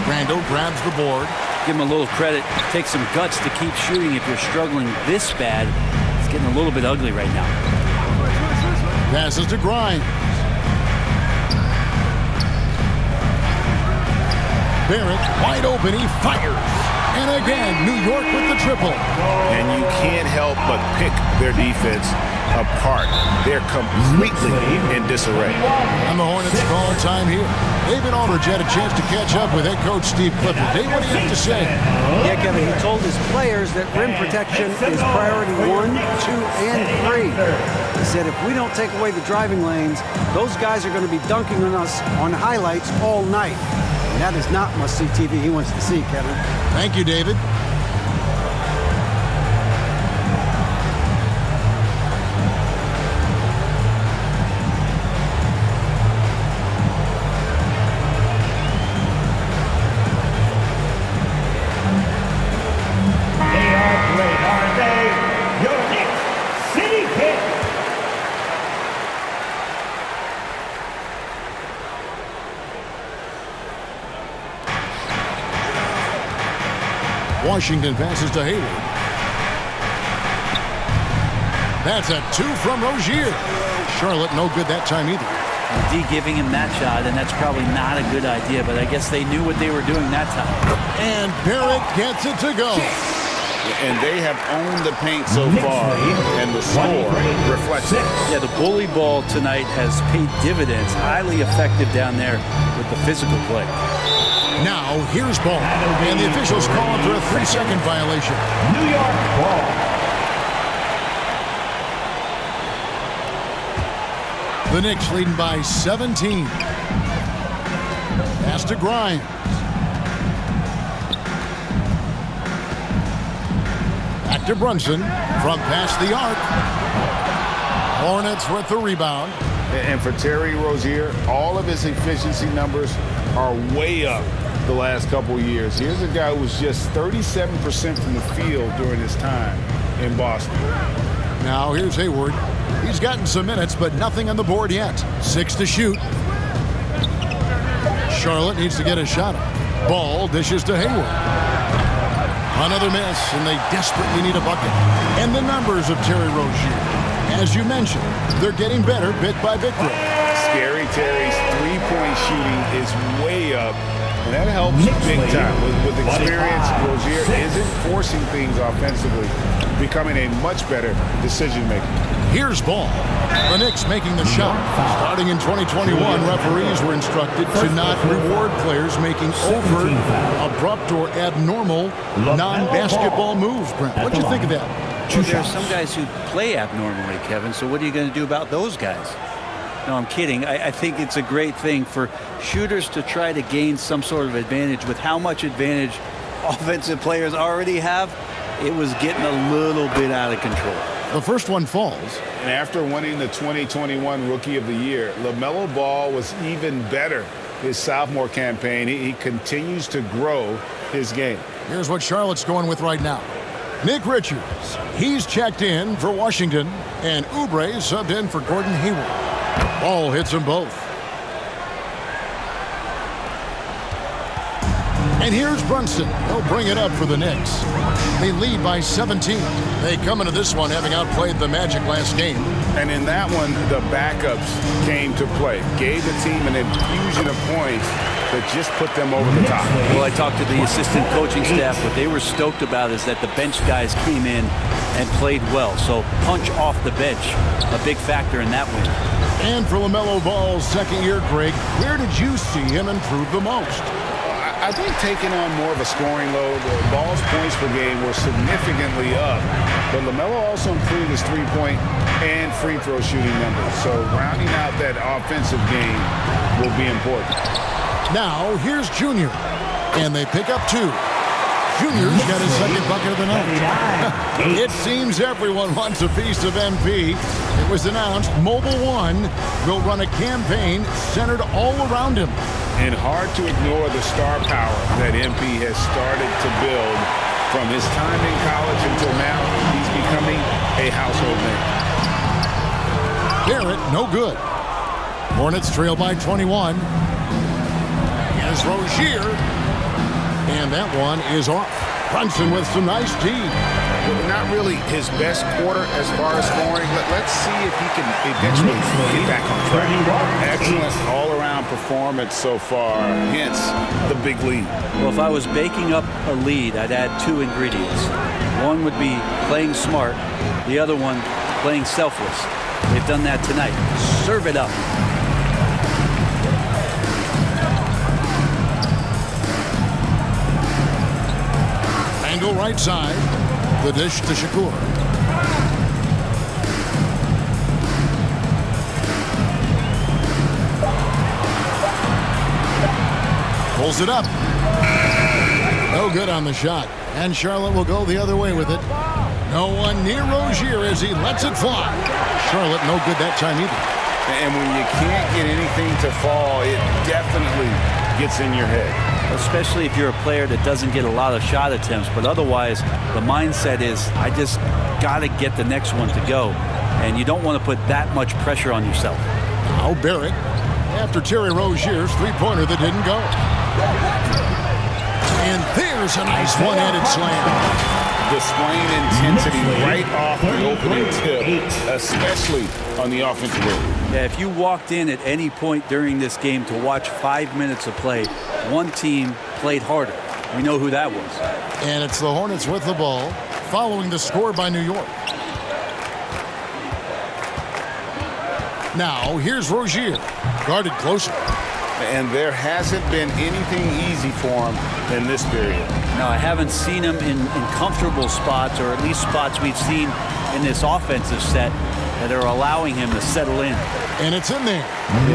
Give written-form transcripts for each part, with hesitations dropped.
Randall grabs the board. Give him a little credit. Take some guts to keep shooting if you're struggling this bad. It's getting a little bit ugly right now. Passes to Grimes. Barrett wide open. He fires. And again, New York with the triple. And you can't help but pick their defense apart. They're completely in disarray. And the Hornets call time here. David Aldridge had a chance to catch up with head coach Steve Clifford. Dave, what do you have to say? Yeah, Kevin, he told his players that rim protection is priority 1, 2, and 3. He said if we don't take away the driving lanes, those guys are going to be dunking on us on highlights all night. And that is not must-see TV he wants to see, Kevin. Thank you, David. They are great, aren't they? Your Knicks City Kid. Washington passes to Hayward. That's a 2 from Rozier. Charlotte no good that time either. D giving him that shot, and that's probably not a good idea, but I guess they knew what they were doing that time. And Barrett gets it to go. And they have owned the paint so far, and the score reflects it. Yeah, the bully ball tonight has paid dividends. Highly effective down there with the physical play. Now, here's ball. And the officials call for a 3-second violation. New York ball. The Knicks leading by 17. Pass to Grimes. Back to Brunson from past the arc. Hornets with the rebound. And for Terry Rozier, all of his efficiency numbers are way up the last couple years. Here's a guy who was just 37% from the field during his time in Boston. Now here's Hayward. He's gotten some minutes, but nothing on the board yet. 6 to shoot. Charlotte needs to get a shot up. Ball dishes to Hayward. Another miss, and they desperately need a bucket. And the numbers of Terry Rozier, as you mentioned, they're getting better bit by bit. Scary Terry's three-point shooting is way up, and that helps big time. With experience, Rozier isn't forcing things offensively, becoming a much better decision maker. Here's ball. The Knicks making the shot. Starting in 2021, referees were instructed to not reward players making overt, abrupt, or abnormal non-basketball moves. Brent, what do you think of that? Well, there are some guys who play abnormally, Kevin, so what are you going to do about those guys? No, I'm kidding. I think it's a great thing for shooters to try to gain some sort of advantage. With how much advantage offensive players already have, it was getting a little bit out of control. The first one falls. And after winning the 2021 Rookie of the Year, LaMelo Ball was even better his sophomore campaign. He continues to grow his game. Here's what Charlotte's going with right now. Nick Richards, he's checked in for Washington, and Oubre subbed in for Gordon Hayward. Ball hits them both. And here's Brunson. He'll bring it up for the Knicks. They lead by 17. They come into this one having outplayed the Magic last game. And in that one, the backups came to play. Gave the team an infusion of points that just put them over the top. Well, I talked to the assistant coaching staff. What they were stoked about is that the bench guys came in and played well. So punch off the bench, a big factor in that win. And for LaMelo Ball's second year, Greg, where did you see him improve the most? I think taking on more of a scoring load, Ball's points per game were significantly up. But LaMelo also improved his three-point and free throw shooting numbers. So rounding out that offensive game will be important. Now, here's Junior. And they pick up 2. Junior's got his second bucket of the night. It seems everyone wants a piece of MP. It was announced Mobile One will run a campaign centered all around him. And hard to ignore the star power that MP has started to build. From his time in college until now, he's becoming a household name. Barrett, no good. Hornets trail by 21. Here's Rozier. And that one is off. Brunson with some nice D. Not really his best quarter as far as scoring. Let's see if he can eventually get back on track. Excellent all-around performance so far, hence the big lead. Well, if I was baking up a lead, I'd add 2 ingredients. One would be playing smart. The other one, playing selfless. They've done that tonight. Serve it up. Angle right side. The dish to Shakur. Pulls it up. No good on the shot. And Charlotte will go the other way with it. No one near Rozier as he lets it fly. Charlotte no good that time either. And when you can't get anything to fall, it definitely gets in your head. Especially if you're a player that doesn't get a lot of shot attempts. But otherwise, the mindset is, I just got to get the next one to go. And you don't want to put that much pressure on yourself. Now Barrett after Terry Rozier's three-pointer that didn't go. And there's a nice one-handed slam. Displaying intensity right off the opening tip, especially on the offensive end. Yeah, if you walked in at any point during this game to watch 5 minutes of play, one team played harder. We know who that was. And it's the Hornets with the ball, following the score by New York. Now, here's Rozier, guarded closer. And there hasn't been anything easy for him in this period. No, I haven't seen him in comfortable spots, or at least spots we've seen in this offensive set that are allowing him to settle in. And it's in there.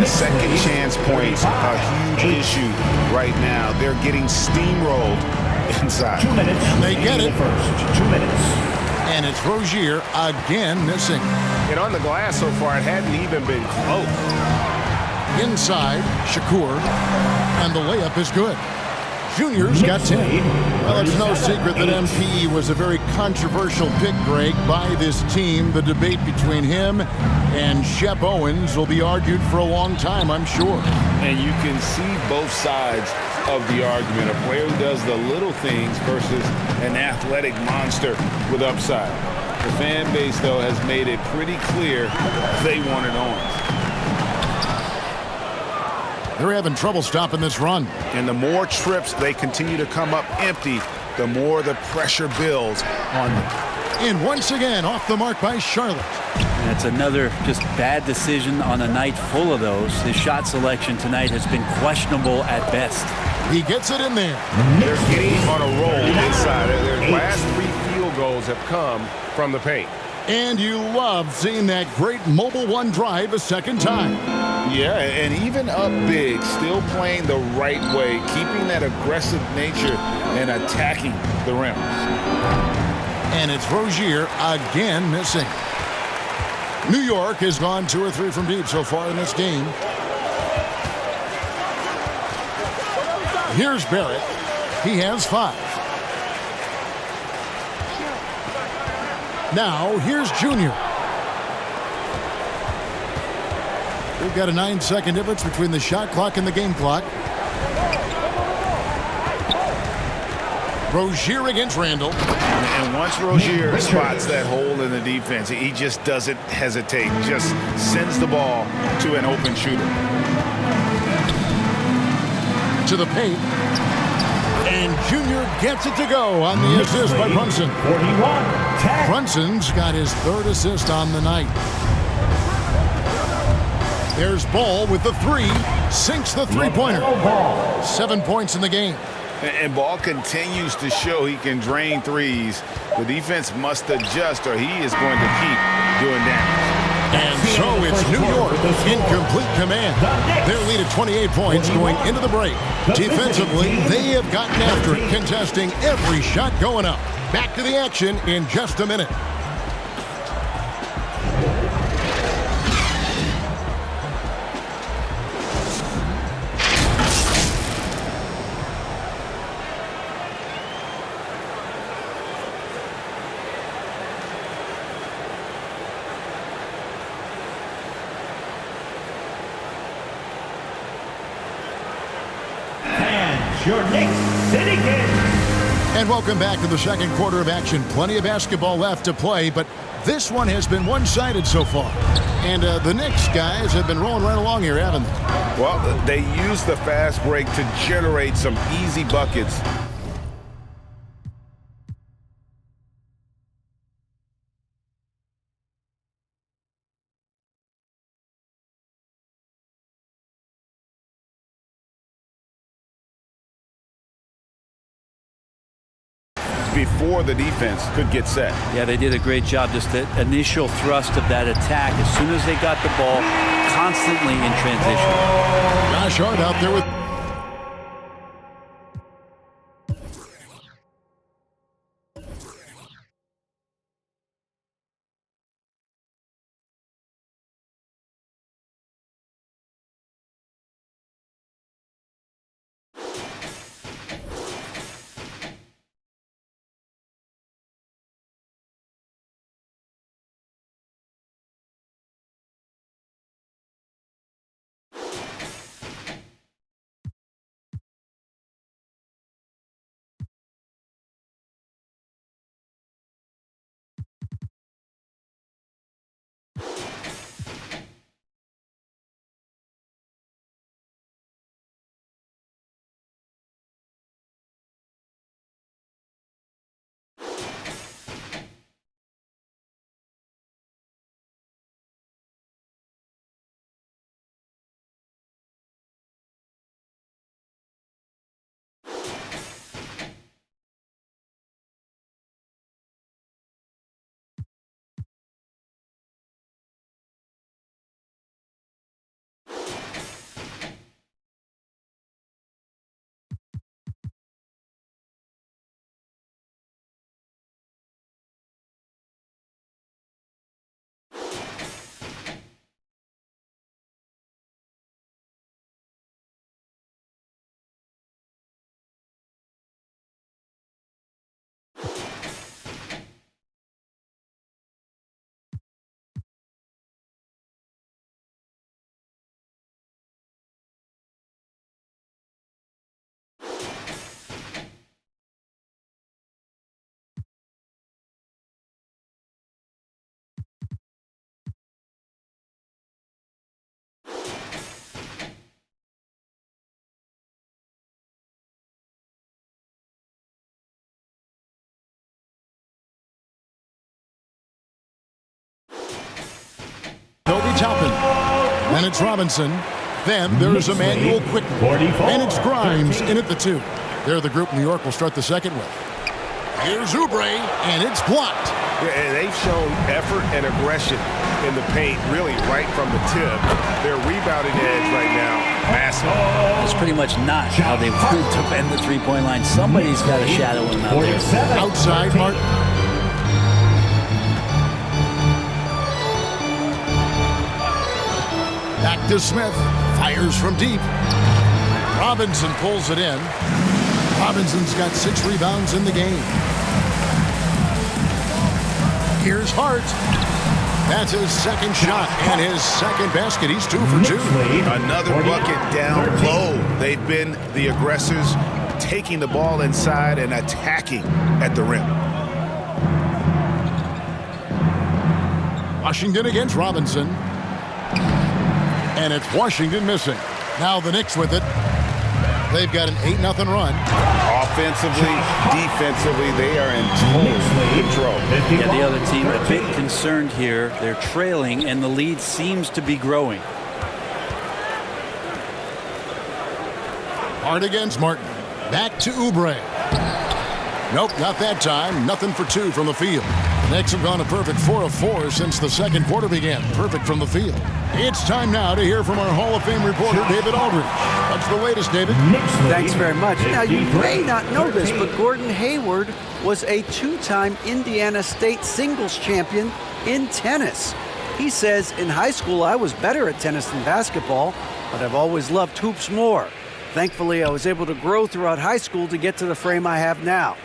The second chance points, a huge issue right now. They're getting steamrolled inside. 2 minutes. They get it. First 2 minutes. And it's Rozier again missing. And on the glass so far, it hadn't even been close. Inside, Shakur, and the layup is good. Junior's got 10. Well, it's no secret that MPE was a very controversial pick, Greg, by this team. The debate between him and Shep Owens will be argued for a long time, I'm sure. And you can see both sides of the argument. A player who does the little things versus an athletic monster with upside. The fan base, though, has made it pretty clear they wanted Owens. They're having trouble stopping this run. And the more trips they continue to come up empty, the more the pressure builds on them. And once again, off the mark by Charlotte. And it's another just bad decision on a night full of those. His shot selection tonight has been questionable at best. He gets it in there. They're getting on a roll inside. Their last 3 field goals have come from the paint. And you love seeing that great mobile one drive a second time. Yeah, and even up big, still playing the right way, keeping that aggressive nature and attacking the rim. And it's Rozier again missing. New York has gone 2 or 3 from deep so far in this game. Here's Barrett. He has 5. Now, here's Junior. We've got a 9-second difference between the shot clock and the game clock. Rozier against Randall. And once Rozier spots that hole in the defense, he just doesn't hesitate. Just sends the ball to an open shooter. To the paint. And Junior gets it to go on the assist by Brunson. 41-10. Brunson's got his 3rd assist on the night. There's Ball with the 3. Sinks the three-pointer. 7 points in the game. And Ball continues to show he can drain threes. The defense must adjust or he is going to keep doing damage. And so it's New York in complete command. Their lead at 28 points going into the break. Defensively, they have gotten after it, contesting every shot going up. Back to the action in just a minute. your Knicks City Kings. And welcome back to the second quarter of action. Plenty of basketball left to play, but this one has been one-sided so far. And the Knicks guys have been rolling right along here, haven't they? Well, they used the fast break to generate some easy buckets. Before the defense could get set. Yeah, they did a great job. Just the initial thrust of that attack. As soon as they got the ball, constantly in transition. Josh Hart out there with... Toby Toppin. Then it's Robinson. Then there's Emmanuel Quickly. And it's Grimes in at the 2. They're the group New York will start the second with. Here's Oubre, and it's blocked. Yeah, and they've shown effort and aggression in the paint, really right from the tip. Their rebounding edge right now, massive. That's pretty much not how they wanted to bend the three-point line. Somebody's got to shadow him out there. Outside, Martin. Back to Smith. Fires from deep. Robinson pulls it in. Robinson's got 6 rebounds in the game. Here's Hart. That's his second shot and his second basket. He's 2 for 2. Another bucket down low. They've been the aggressors, taking the ball inside and attacking at the rim. Washington against Robinson. And it's Washington missing. Now the Knicks with it. They've got an 8-0 run. Offensively, defensively, they are in total control. Yeah, the other team a bit concerned here. They're trailing, and the lead seems to be growing. Hart against Martin. Back to Oubre. Nope, not that time. Nothing for 2 from the field. The Knicks have gone a perfect 4 of 4 since the second quarter began. Perfect from the field. It's time now to hear from our Hall of Fame reporter, David Aldridge. What's the latest, David? Thanks very much. Now, you may not know this, but Gordon Hayward was a 2-time Indiana State singles champion in tennis. He says, in high school, I was better at tennis than basketball, but I've always loved hoops more. Thankfully, I was able to grow throughout high school to get to the frame I have now.